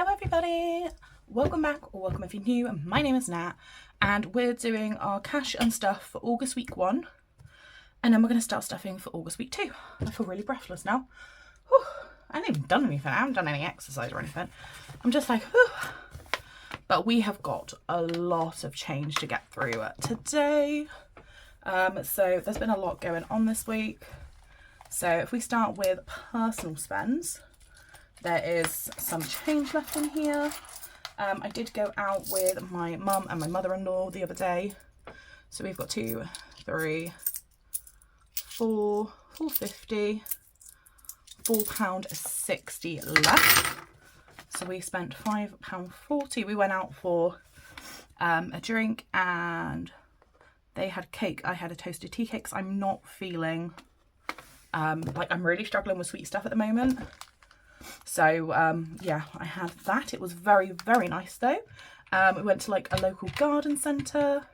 Hello everybody, welcome back or welcome if you're new. My name is Nat and we're doing our cash and stuff for August week 1 and then we're going to start stuffing for August week 2. I feel really breathless now. Whew. I haven't even done anything. I haven't done any exercise or anything. I'm just like, whew. But we have got a lot of change to get through today. So there's been a lot going on this week. So if we start with personal spends, there is some change left in here. I did go out with my mum and my mother-in-law the other day. So we've got £2, £3, £4, £4.50, £4.60 left. So we spent £5.40. We went out for a drink and they had cake. I had a toasted tea cake. I'm not feeling like I'm really struggling with sweet stuff at the moment. So yeah, I had that. It was very, very nice though. We went to like a local garden centre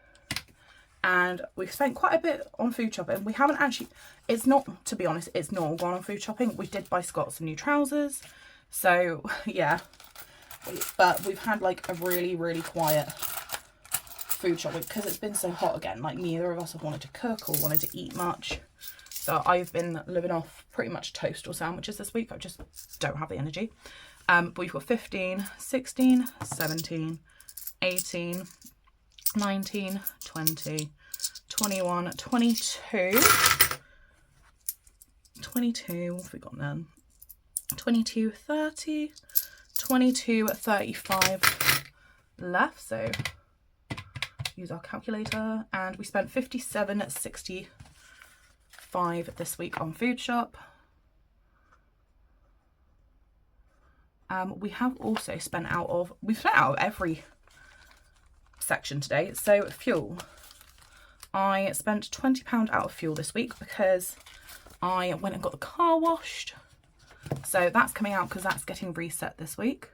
and we spent quite a bit on food shopping. We haven't actually, it's not, to be honest, it's not all gone on food shopping. We did buy Scott some new trousers. So yeah, but we've had like a really, really quiet food shopping because it's been so hot again. Like neither of us have wanted to cook or wanted to eat much. So I've been living off pretty much toast or sandwiches this week. I just don't have the energy. But we've got 15, 16, 17, 18, 19, 20, 21, 22, 22, what have we got then? 22, 30, 22, 35 left. So use our calculator and we spent 57.65 this week on food shop. We have also spent out of, we've spent out of every section today. So fuel, I spent £20 out of fuel this week because I went and got the car washed. So that's coming out because that's getting reset this week.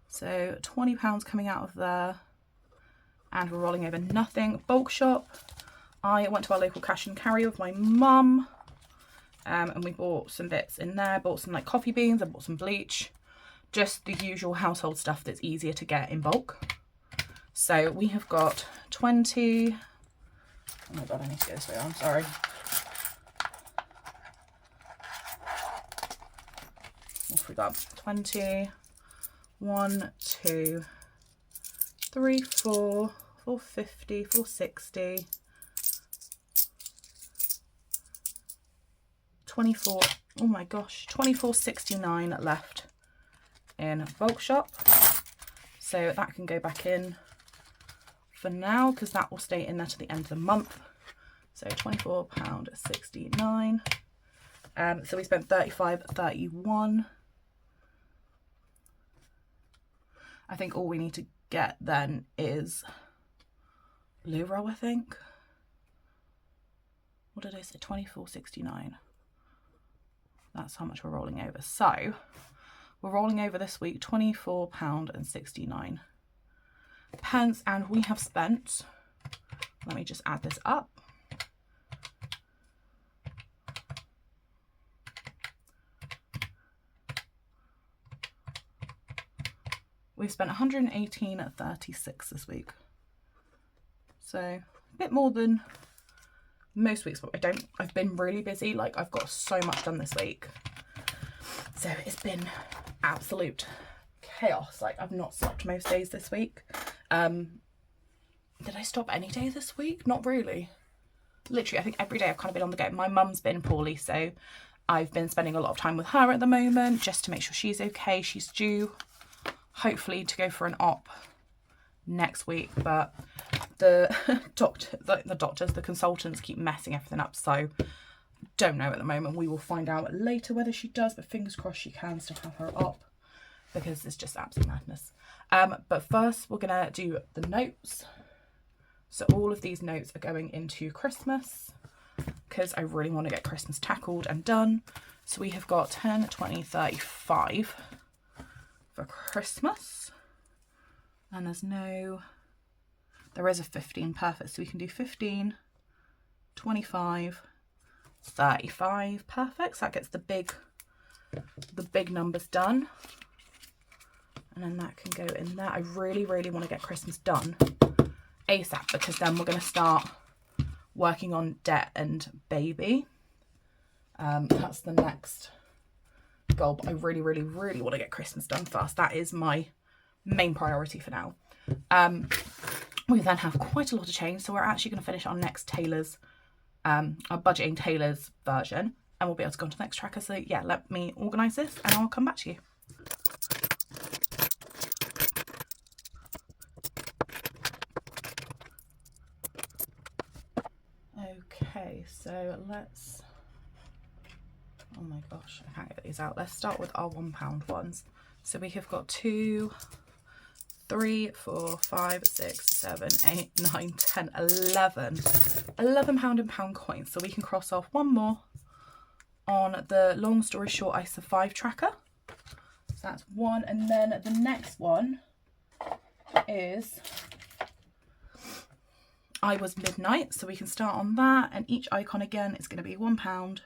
So £20 coming out of there and we're rolling over nothing. Bulk shop, I went to our local cash and carry with my mum and we bought some bits in there. Bought some like coffee beans, I bought some bleach, just the usual household stuff that's easier to get in bulk. So we have got 20, oh my god, I need to go this way, I'm sorry. What have we got? 20, 1, 2, 3, 4, 450, 460, 24, oh my gosh, 24.69 left in bulk shop. So that can go back in for now because that will stay in there to the end of the month. So £24.69. So we spent 35.31. I think all we need to get then is loo roll, I think. What did I say? 24.69. That's how much we're rolling over. So we're rolling over this week £24.69. And we have spent, let me just add this up. We've spent 118.36 this week. So a bit more than most weeks, but I've been really busy. Like I've got so much done this week. So it's been absolute chaos. Like I've not slept most days this week. Did I stop any day this week? Not really. Literally, I think every day I've kind of been on the go. My mum's been poorly, so I've been spending a lot of time with her at the moment just to make sure she's okay. She's due hopefully to go for an op next week, but the doctors, the consultants keep messing everything up, so don't know at the moment. We will find out later whether she does, but fingers crossed she can still have her op because it's just absolute madness. But first we're gonna do the notes. So all of these notes are going into Christmas because I really want to get Christmas tackled and done. So we have got 10, 20, 35 for Christmas, and there is a 15, perfect. So we can do 15, 25, 35, perfect. So that gets the big numbers done. And then that can go in there. I really, really want to get Christmas done ASAP, because then we're going to start working on debt and baby. That's the next goal, but I really, really, really want to get Christmas done fast. That is my main priority for now. We then have quite a lot of change, so we're actually going to finish our next tailors, our budgeting tailors version, and we'll be able to go on to the next tracker. So yeah, let me organise this and I'll come back to you. Okay, so let's, oh my gosh, I can't get these out. Let's start with our £1 ones. So we have got 2, 3, 4, 5, 6, 7, 8, 9, 10, 11. 11 pound and pound coins. So we can cross off one more on the long story short ISA 5 tracker. So that's one. And then the next one is I was midnight. So we can start on that. And each icon again is going to be £1.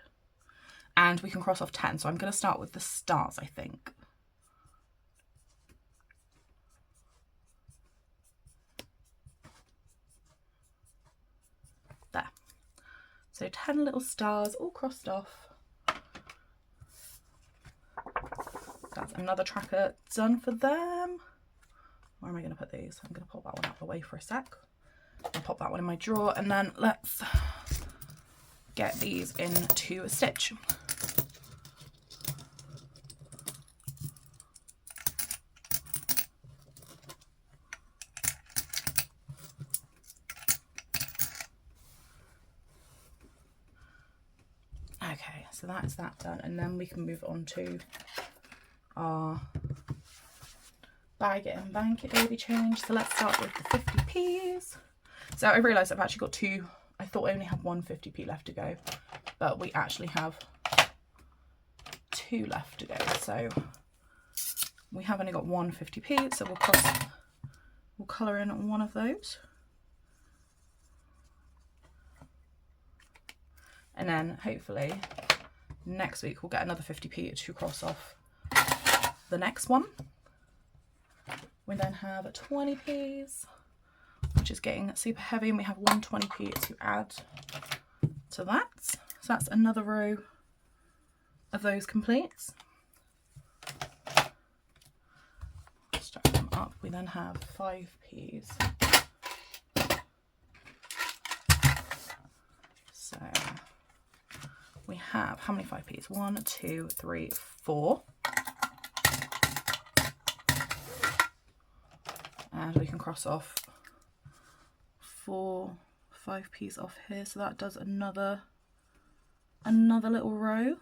And we can cross off 10. So I'm going to start with the stars, I think. There. So 10 little stars all crossed off. That's another tracker done for them. Where am I going to put these? I'm going to pop that one out of the way for a sec. I'll pop that one in my drawer, and then let's get these into a stitch. Okay, so that's that done, and then we can move on to our bag it and bank it baby change. So let's start with the 50p's. So I realised I've actually got two. I thought I only had one 50p left to go, but we actually have 2 left to go. So we have only got one 50p, so we'll colour in one of those. And then hopefully next week we'll get another 50p to cross off the next one. We then have 20p's, which is getting super heavy, and we have 120p to add to that. So that's another row of those completes. Stack them up. We then have 5p's. So we have, how many 5p's? 1, 2, 3, 4. And we can cross off 5p's off here. So that does another little row.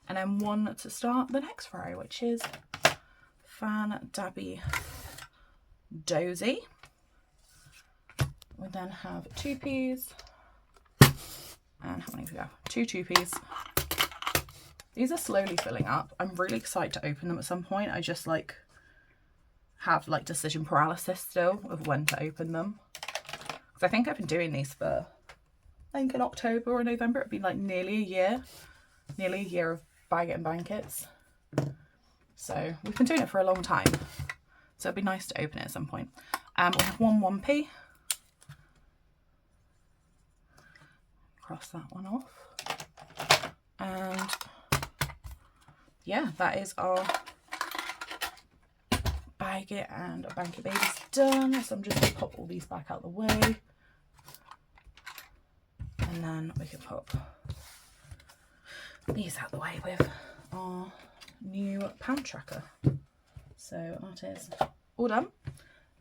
And then one to start the next row, which is Fan Dabby Dozy. We then have 2p's. And how many do we have? 2 2p's. These are slowly filling up. I'm really excited to open them at some point. I just have decision paralysis still of when to open them. Because I think I've been doing these for, I think in October or November, it'd be nearly a year of Bag It and Blankets. So we've been doing it for a long time. So it'd be nice to open it at some point. We have one 1p. Cross that one off. And yeah, that is our Bag It and Bank It babies done. So I'm just going to pop all these back out the way. And then we can pop these out the way with our new pound tracker. So that is all done.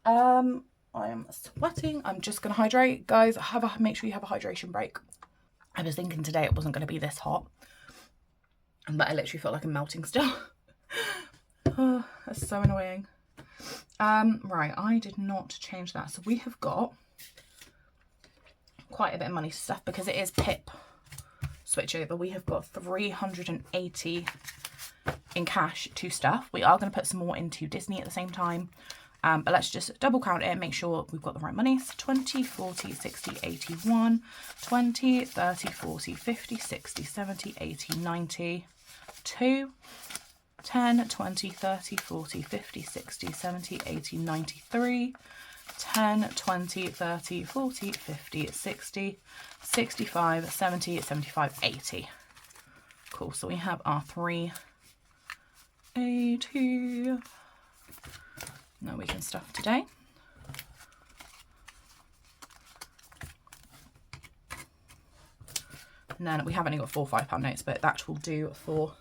I am sweating. I'm just going to hydrate. Guys, make sure you have a hydration break. I was thinking today it wasn't going to be this hot, but I literally feel like I'm melting still. Oh, that's so annoying. Right, I did not change that. So we have got quite a bit of money stuff because it is PIP switch over. We have got 380 in cash to stuff. We are going to put some more into Disney at the same time. But let's just double count it and make sure we've got the right money. So 20, 40, 60, 81, 20, 30, 40, 50, 60, 70, 80, 90, 2, 10, 20, 30, 40, 50, 60, 70, 80, 93, 10, 20, 30, 40, 50, 60, 65, 70, 75, 80. Cool, so we have our 380. Now we can stuff today. And then we have only got 4 £5 notes, but that will do for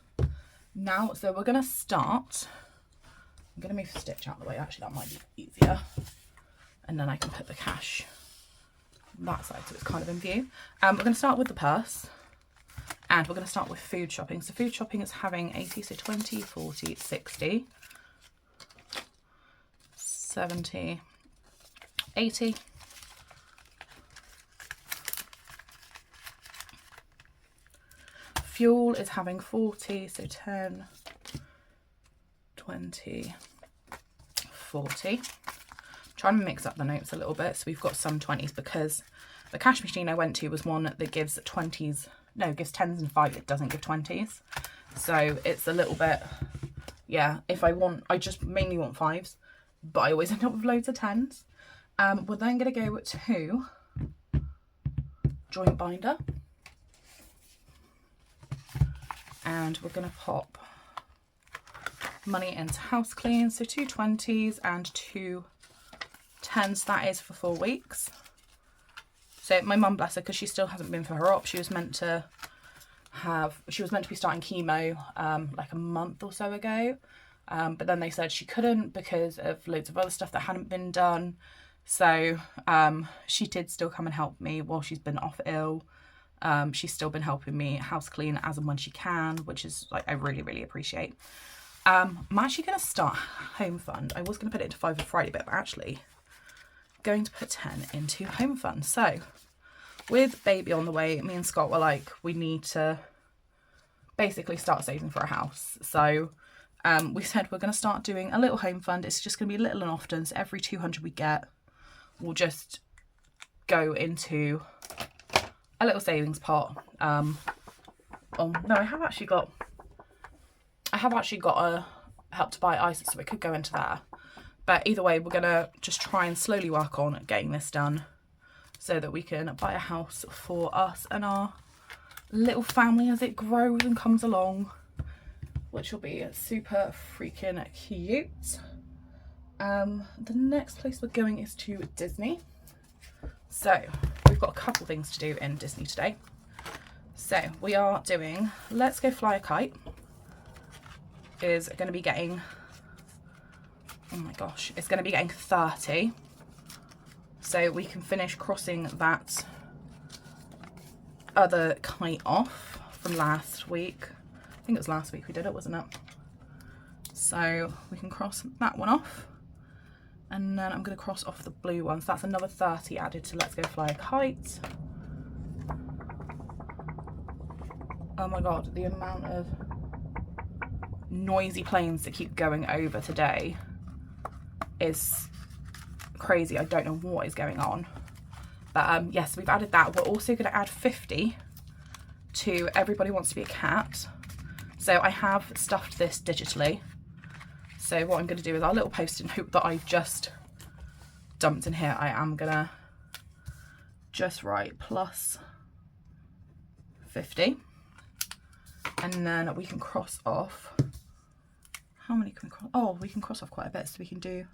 now. So we're going to start. I'm going to move the stitch out of the way. Actually, that might be easier. And then I can put the cash that side so it's kind of in view. We're going to start with the purse. And we're going to start with food shopping. So food shopping is having 80, so 20, 40, 60, 70, 80. Fuel is having 40, so 10, 20, 40. I'm trying to mix up the notes a little bit. So we've got some 20s because the cash machine I went to was one that gives 20s, no, gives 10s and 5s, it doesn't give 20s. So it's a little bit, yeah, if I just mainly want 5s, but I always end up with loads of 10s. We're then going to go to joint binder. And we're going to pop money into house clean. So 2 20s and 2 10s. That is for 4 weeks. So my mum, bless her, because she still hasn't been for her op. She was meant to be starting chemo like a month or so ago. But then they said she couldn't because of loads of other stuff that hadn't been done. So she did still come and help me while she's been off ill. She's still been helping me house clean as and when she can, which is like I really, really appreciate. I'm actually going to start home fund. I was going to put it into 5 for Friday, but I'm actually going to put 10 into home fund. So with baby on the way, me and Scott were like, we need to basically start saving for a house. So we said we're going to start doing a little home fund. It's just going to be little and often. So every 200 we get, we'll just go into a little savings pot. Oh no, I have actually got a Help to Buy ISA, so it could go into that. But either way, we're gonna just try and slowly work on getting this done so that we can buy a house for us and our little family as it grows and comes along, which will be super freaking cute. The next place we're going is to Disney. So we've got a couple things to do in Disney today. So we are doing Let's Go Fly a Kite. Is going to be getting, oh my gosh, it's going to be getting 30. So we can finish crossing that other kite off from last week. I think it was last week we did it, wasn't it? So we can cross that one off. And then I'm going to cross off the blue one. So that's another 30 added to Let's Go Fly a Kite. Oh my God, the amount of noisy planes that keep going over today is crazy. I don't know what is going on. But yes, we've added that. We're also going to add 50 to Everybody Wants to Be a Cat. So I have stuffed this digitally. So what I'm going to do is our little post-it note that I've just dumped in here, I am going to just write plus 50. And then we can cross off, how many can we cross? Oh, we can cross off quite a bit. So we can do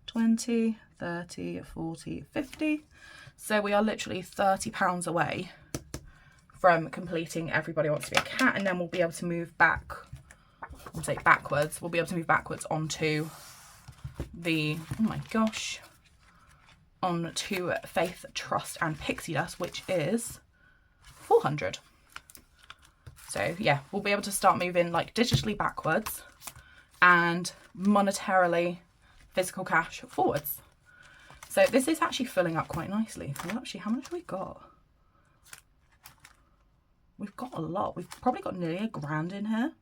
20, 30, 40, 50. So we are literally £30 away from completing Everybody Wants to Be a Cat. And then we'll be able to move back. We'll take backwards. We'll be able to move backwards onto the, oh my gosh, onto Faith, Trust and Pixie Dust, which is 400. So yeah, we'll be able to start moving like digitally backwards and monetarily physical cash forwards. So this is actually filling up quite nicely. Actually, how much have we got? We've got a lot. We've probably got nearly £1,000 in here,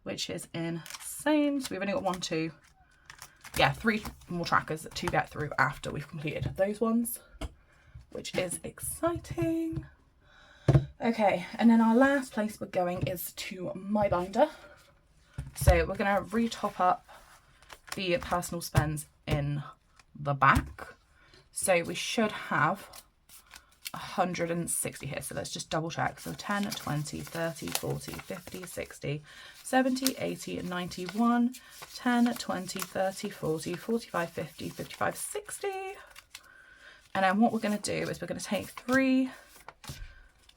which is insane. So we've only got 3 more trackers to get through after we've completed those ones, which is exciting. Okay, and then our last place we're going is to my binder. So we're going to re-top up the personal spends in the back. So we should have 160 here. So let's just double check. So 10, 20, 30, 40, 50, 60, 70, 80, 91, 10, 20, 30, 40, 45, 50, 55, 60. And then what we're going to do is we're going to take three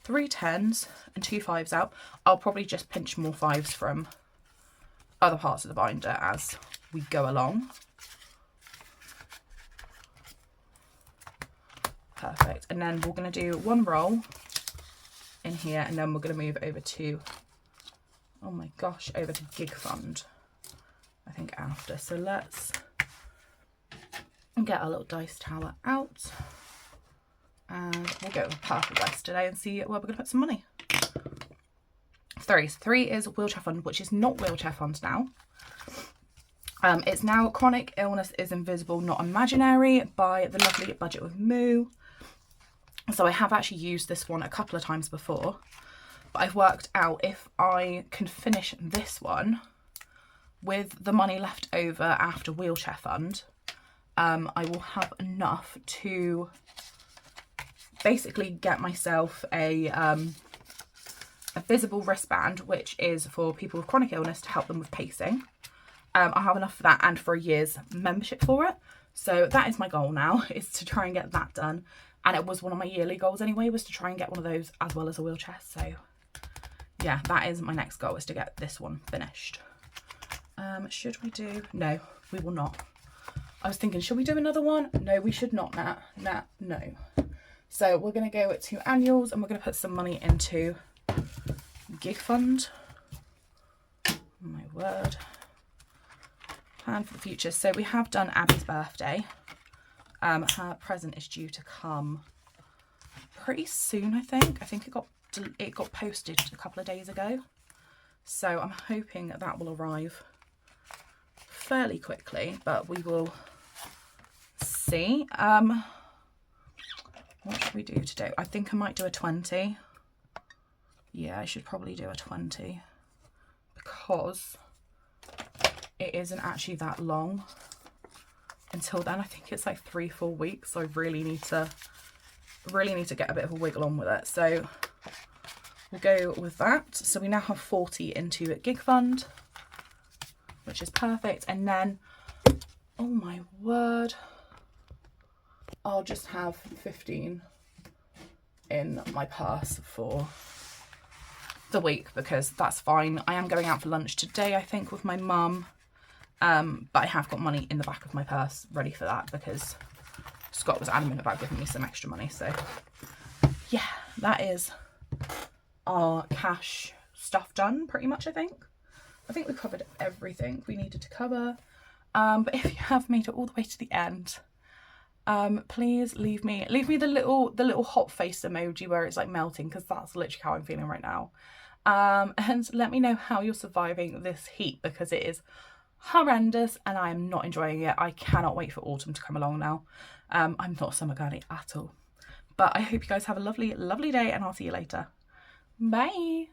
10s and 2 5s out. I'll probably just pinch more 5s from other parts of the binder as we go along. Perfect. And then we're going to do one roll in here, and then we're going to move over to, oh my gosh, over to Gig Fund, I think after. So let's get our little dice tower out, and we'll go with purple dice today and see where we're going to put some money. 3. So 3 is wheelchair fund, which is not wheelchair fund now. It's now Chronic Illness is Invisible, Not Imaginary by the lovely Budget with Moo. So I have actually used this one a couple of times before, but I've worked out if I can finish this one with the money left over after wheelchair fund, I will have enough to basically get myself a visible wristband, which is for people with chronic illness to help them with pacing. I'll have enough for that and for a year's membership for it. So that is my goal now, is to try and get that done. And it was one of my yearly goals anyway, was to try and get one of those as well as a wheelchair. So yeah, that is my next goal, is to get this one finished. Should we do? No, we will not. I was thinking, should we do another one? No, we should not, Nat, no. So we're going to go to annuals, and we're going to put some money into Gig Fund. Oh my word. Plan for the future. So we have done Abby's birthday. Her present is due to come pretty soon, I think. I think it got posted a couple of days ago. So I'm hoping that will arrive fairly quickly, but we will see. What should we do today? I think I might do a 20. Yeah, I should probably do a 20 because it isn't actually that long until then. I think it's like 3-4 weeks, so I really need to get a bit of a wiggle on with it. So we'll go with that. So we now have 40 into Gig Fund, which is perfect. And then, oh my word, I'll just have 15 in my purse for the week, because that's fine. I am going out for lunch today, I think, with my mum. But I have got money in the back of my purse ready for that, because Scott was adamant about giving me some extra money. So yeah, that is our cash stuff done pretty much, I think. I think we covered everything we needed to cover. But if you have made it all the way to the end, please leave me the little hot face emoji where it's like melting, because that's literally how I'm feeling right now. And let me know how you're surviving this heat, because it is horrendous and I am not enjoying it. I cannot wait for autumn to come along now. I'm not a summer girly at all. But I hope you guys have a lovely, lovely day, and I'll see you later. Bye.